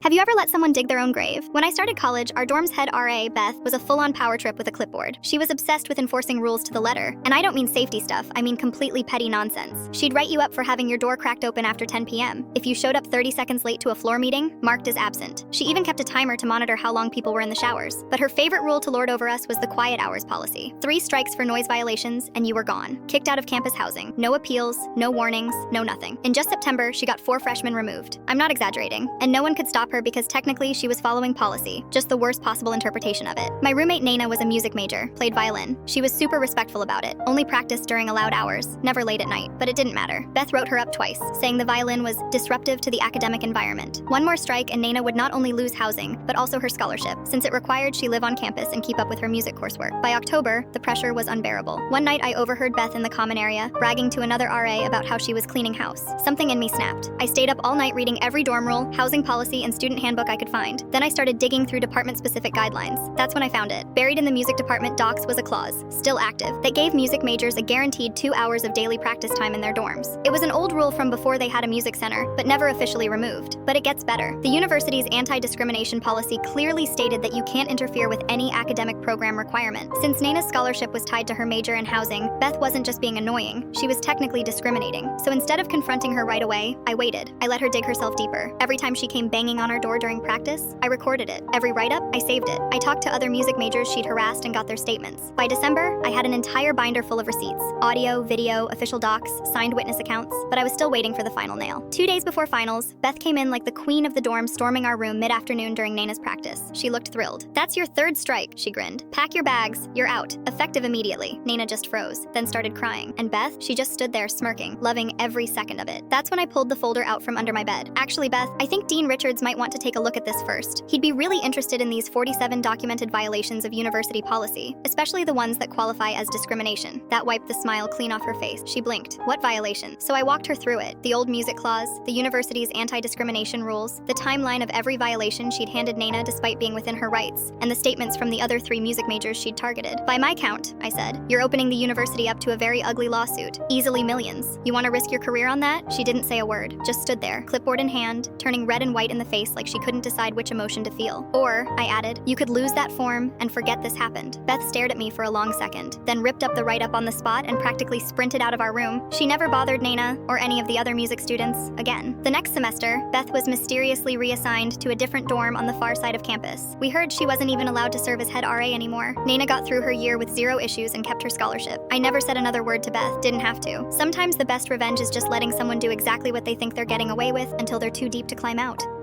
Have you ever let someone dig their own grave? When I started college, our dorm's head RA, Beth, was a full-on power trip with a clipboard. She was obsessed with enforcing rules to the letter. And I don't mean safety stuff, I mean completely petty nonsense. She'd write you up for having your door cracked open after 10 p.m. If you showed up 30 seconds late to a floor meeting, marked as absent. She even kept a timer to monitor how long people were in the showers. But her favorite rule to lord over us was the quiet hours policy. 3 strikes for noise violations, and you were gone. Kicked out of campus housing. No appeals, no warnings, no nothing. In just September, she got 4 freshmen removed. I'm not exaggerating. And no one could stop her because technically she was following policy, just the worst possible interpretation of it. My roommate Nana was a music major, played violin. She was super respectful about it, only practiced during allowed hours, never late at night, but it didn't matter. Beth wrote her up twice, saying the violin was disruptive to the academic environment. One more strike and Nana would not only lose housing, but also her scholarship, since it required she live on campus and keep up with her music coursework. By October, the pressure was unbearable. One night I overheard Beth in the common area, bragging to another RA about how she was cleaning house. Something in me snapped. I stayed up all night reading every dorm rule, housing policy, and student handbook I could find. Then I started digging through department-specific guidelines. That's when I found it. Buried in the music department docs was a clause, still active, that gave music majors a guaranteed 2 hours of daily practice time in their dorms. It was an old rule from before they had a music center, but never officially removed. But it gets better. The university's anti-discrimination policy clearly stated that you can't interfere with any academic program requirement. Since Nana's scholarship was tied to her major in housing, Beth wasn't just being annoying, she was technically discriminating. So instead of confronting her right away, I waited. I let her dig herself deeper. Every time she came banging on our door during practice, I recorded it. Every write-up, I saved it. I talked to other music majors she'd harassed and got their statements. By December, I had an entire binder full of receipts. Audio, video, official docs, signed witness accounts, but I was still waiting for the final nail. 2 days before finals, Beth came in like the queen of the dorm, storming our room mid-afternoon during Nana's practice. She looked thrilled. "That's your 3rd strike," she grinned. "Pack your bags, you're out." Effective immediately. Nana just froze, then started crying. And Beth, she just stood there smirking, loving every second of it. That's when I pulled the folder out from under my bed. "Actually, Beth, I think Dean Richards might want to take a look at this first. He'd be really interested in these 47 documented violations of university policy, especially the ones that qualify as discrimination." That wiped the smile clean off her face. She blinked. What violation? So I walked her through it. The old music clause, the university's anti-discrimination rules, the timeline of every violation she'd handed Nana despite being within her rights, and the statements from the other 3 music majors she'd targeted. "By my count," I said, "you're opening the university up to a very ugly lawsuit. Easily millions. You want to risk your career on that?" She didn't say a word, just stood there, clipboard in hand, turning red and white in the face like she couldn't decide which emotion to feel. "Or," I added, "you could lose that form and forget this happened." Beth stared at me for a long second, then ripped up the write-up on the spot and practically sprinted out of our room. She never bothered Nana or any of the other music students again. The next semester, Beth was mysteriously reassigned to a different dorm on the far side of campus. We heard she wasn't even allowed to serve as head RA anymore. Nana got through her year with 0 issues and kept her scholarship. I never said another word to Beth, didn't have to. Sometimes the best revenge is just letting someone do exactly what they think they're getting away with until they're too deep to climb out.